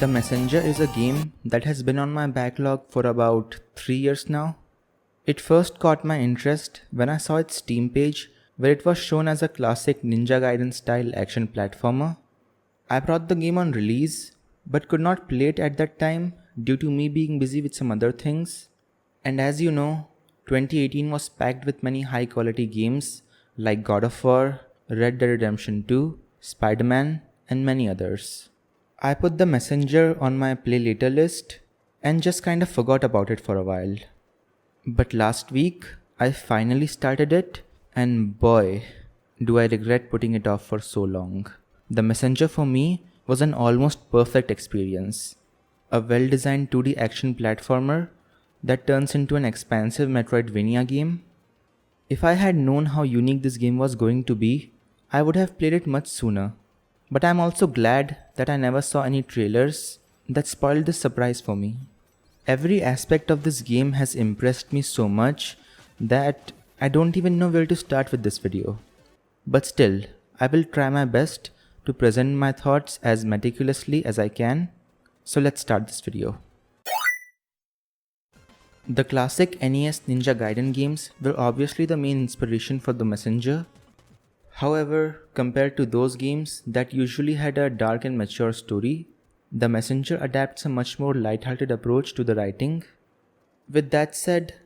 The Messenger is a game that has been on my backlog for about 3 years now. It first caught my interest when I saw its Steam page where it was shown as a classic Ninja Gaiden style action platformer. I bought the game on release but could not play it at that time due to me being busy with some other things. And as you know, 2018 was packed with many high quality games like God of War, Red Dead Redemption 2, Spider-Man, and many others. I put The Messenger on my play later list and just kind of forgot about it for a while. But last week, I finally started it, and boy, do I regret putting it off for so long. The Messenger for me was an almost perfect experience. A well-designed 2D action platformer that turns into an expansive Metroidvania game. If I had known how unique this game was going to be, I would have played it much sooner. But I'm also glad that I never saw any trailers that spoiled this surprise for me. Every aspect of this game has impressed me so much that I don't even know where to start with this video. But still, I will try my best to present my thoughts as meticulously as I can. So let's start this video. The classic NES Ninja Gaiden games were obviously the main inspiration for The Messenger. However, compared to those games that usually had a dark and mature story, The Messenger adapts a much more lighthearted approach to the writing. With that said,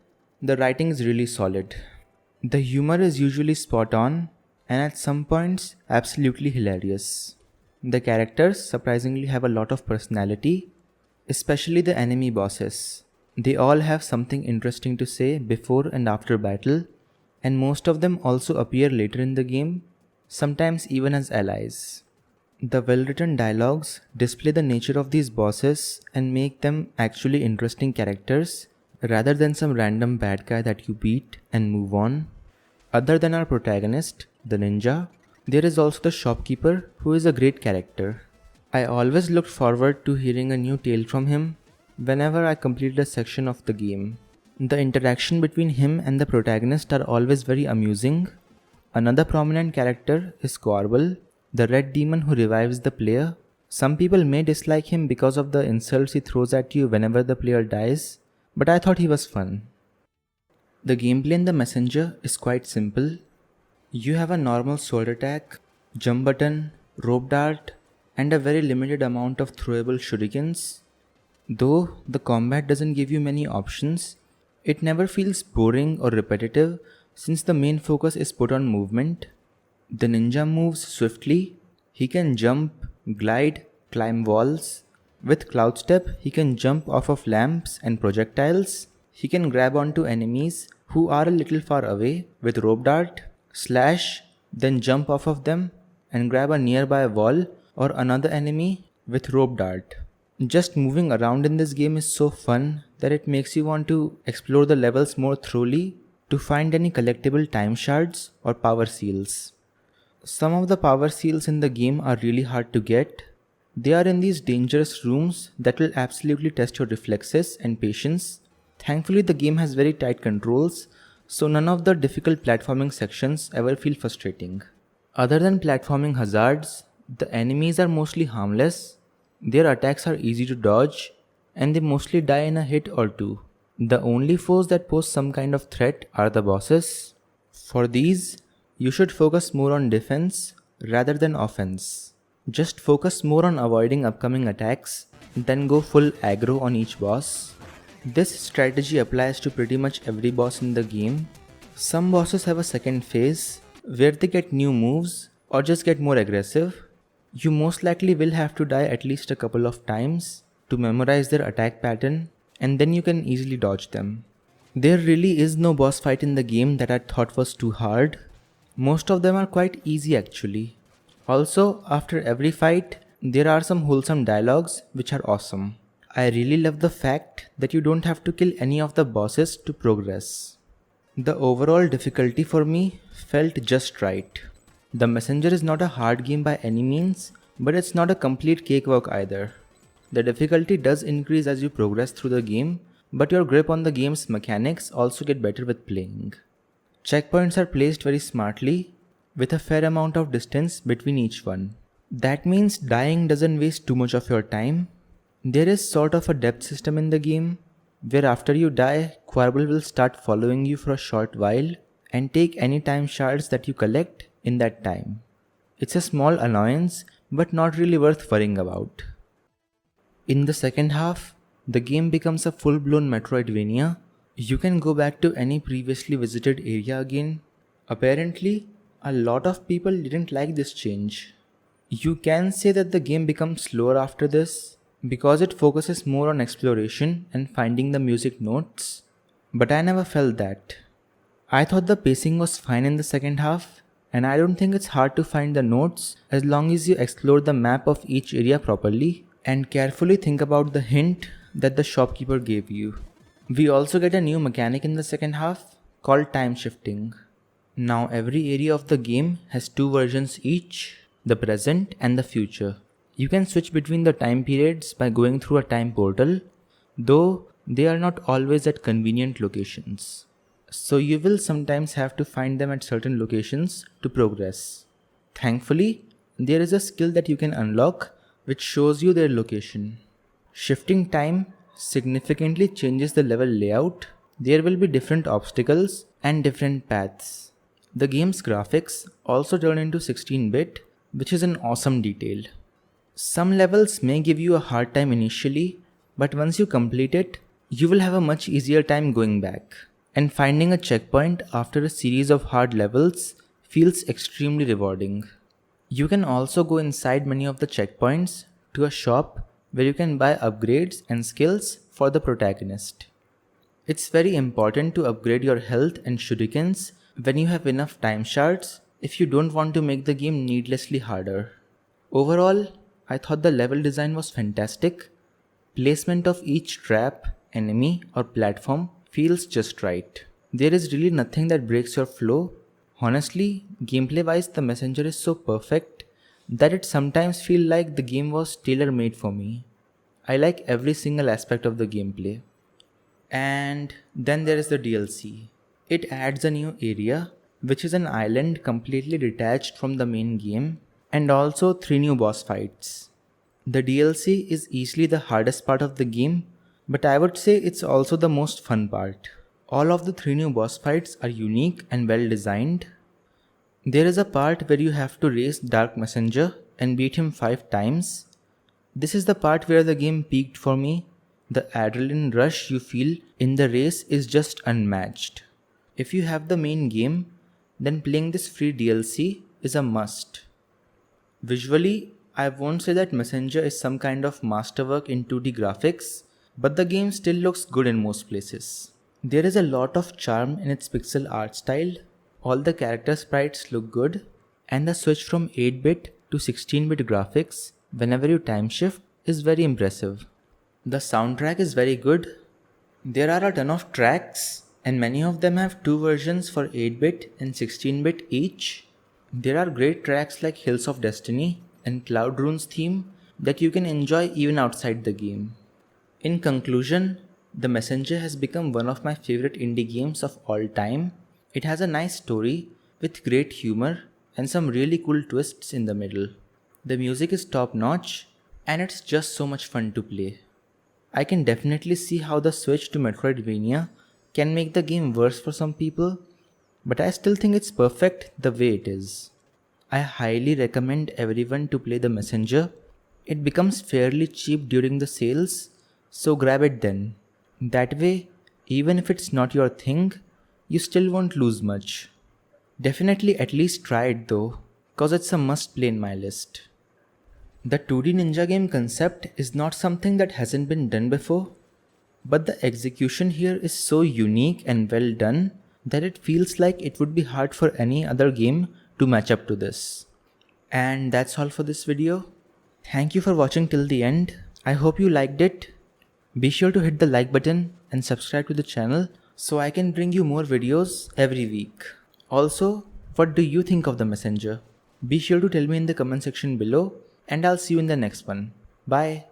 the writing is really solid. The humor is usually spot on and at some points absolutely hilarious. The characters surprisingly have a lot of personality, especially the enemy bosses. They all have something interesting to say before and after battle, and most of them also appear later in the game, sometimes even as allies. The well-written dialogues display the nature of these bosses and make them actually interesting characters rather than some random bad guy that you beat and move on. Other than our protagonist, the ninja, there is also the shopkeeper who is a great character. I always looked forward to hearing a new tale from him whenever I completed a section of the game. The interaction between him and the protagonist are always very amusing. Another prominent character is Corval, the red demon who revives the player. Some people may dislike him because of the insults he throws at you whenever the player dies, but I thought he was fun. The gameplay in The Messenger is quite simple. You have a normal sword attack, jump button, rope dart, and a very limited amount of throwable shurikens. Though the combat doesn't give you many options, it never feels boring or repetitive since the main focus is put on movement. The ninja moves swiftly. He can jump, glide, climb walls. With Cloud Step, he can jump off of lamps and projectiles. He can grab onto enemies who are a little far away with Rope Dart, slash, then jump off of them and grab a nearby wall or another enemy with Rope Dart. Just moving around in this game is so fun that it makes you want to explore the levels more thoroughly to find any collectible time shards or power seals. Some of the power seals in the game are really hard to get. They are in these dangerous rooms that will absolutely test your reflexes and patience. Thankfully, the game has very tight controls, so none of the difficult platforming sections ever feel frustrating. Other than platforming hazards, the enemies are mostly harmless. Their attacks are easy to dodge, and they mostly die in a hit or two. The only foes that pose some kind of threat are the bosses. For these, you should focus more on defense rather than offense. Just focus more on avoiding upcoming attacks, then go full aggro on each boss. This strategy applies to pretty much every boss in the game. Some bosses have a second phase where they get new moves or just get more aggressive. You most likely will have to die at least a couple of times to memorize their attack pattern, and then you can easily dodge them. There really is no boss fight in the game that I thought was too hard. Most of them are quite easy actually. Also, after every fight, there are some wholesome dialogues which are awesome. I really love the fact that you don't have to kill any of the bosses to progress. The overall difficulty for me felt just right. The Messenger is not a hard game by any means, but it's not a complete cakewalk either. The difficulty does increase as you progress through the game, but your grip on the game's mechanics also get better with playing. Checkpoints are placed very smartly, with a fair amount of distance between each one. That means dying doesn't waste too much of your time. There is sort of a depth system in the game, where after you die, Quabble will start following you for a short while and take any time shards that you collect in that time. It's a small annoyance, but not really worth worrying about. In the second half, the game becomes a full-blown Metroidvania. You can go back to any previously visited area again. Apparently, a lot of people didn't like this change. You can say that the game becomes slower after this because it focuses more on exploration and finding the music notes, but I never felt that. I thought the pacing was fine in the second half, and I don't think it's hard to find the notes as long as you explore the map of each area properly and carefully think about the hint that the shopkeeper gave you. We also get a new mechanic in the second half called time shifting. Now every area of the game has two versions each, the present and the future. You can switch between the time periods by going through a time portal, though they are not always at convenient locations. So you will sometimes have to find them at certain locations to progress. Thankfully, there is a skill that you can unlock which shows you their location. Shifting time significantly changes the level layout. There will be different obstacles and different paths. The game's graphics also turn into 16-bit, which is an awesome detail. Some levels may give you a hard time initially, but once you complete it, you will have a much easier time going back. And finding a checkpoint after a series of hard levels feels extremely rewarding. You can also go inside many of the checkpoints to a shop where you can buy upgrades and skills for the protagonist. It's very important to upgrade your health and shurikens when you have enough time shards if you don't want to make the game needlessly harder. Overall, I thought the level design was fantastic. Placement of each trap, enemy or platform feels just right. There is really nothing that breaks your flow. Honestly, gameplay wise the messenger is so perfect that it sometimes feels like the game was tailor made for me. I like every single aspect of the gameplay. And then there is the DLC. It adds a new area, which is an island completely detached from the main game, and also 3 new boss fights. The DLC is easily the hardest part of the game, but I would say it's also the most fun part. All of the 3 new boss fights are unique and well designed. There is a part where you have to race Dark Messenger and beat him 5 times. This is the part where the game peaked for me. The adrenaline rush you feel in the race is just unmatched. If you have the main game, then playing this free DLC is a must. Visually, I won't say that Messenger is some kind of masterwork in 2D graphics, but the game still looks good in most places. There is a lot of charm in its pixel art style, all the character sprites look good, and the switch from 8-bit to 16-bit graphics whenever you time shift is very impressive. The soundtrack is very good. There are a ton of tracks, and many of them have 2 versions for 8-bit and 16-bit each. There are great tracks like Hills of Destiny and Cloud Rune's theme that you can enjoy even outside the game. In conclusion, The Messenger has become one of my favorite indie games of all time. It has a nice story with great humor and some really cool twists in the middle. The music is top notch and it's just so much fun to play. I can definitely see how the switch to Metroidvania can make the game worse for some people, but I still think it's perfect the way it is. I highly recommend everyone to play The Messenger. It becomes fairly cheap during the sales, so grab it then. That way, even if it's not your thing, you still won't lose much. Definitely at least try it though, cause it's a must play in my list. The 2D ninja game concept is not something that hasn't been done before, but the execution here is so unique and well done that it feels like it would be hard for any other game to match up to this. And that's all for this video. Thank you for watching till the end. I hope you liked it. Be sure to hit the like button and subscribe to the channel so I can bring you more videos every week. Also, what do you think of The Messenger? Be sure to tell me in the comment section below and I'll see you in the next one. Bye.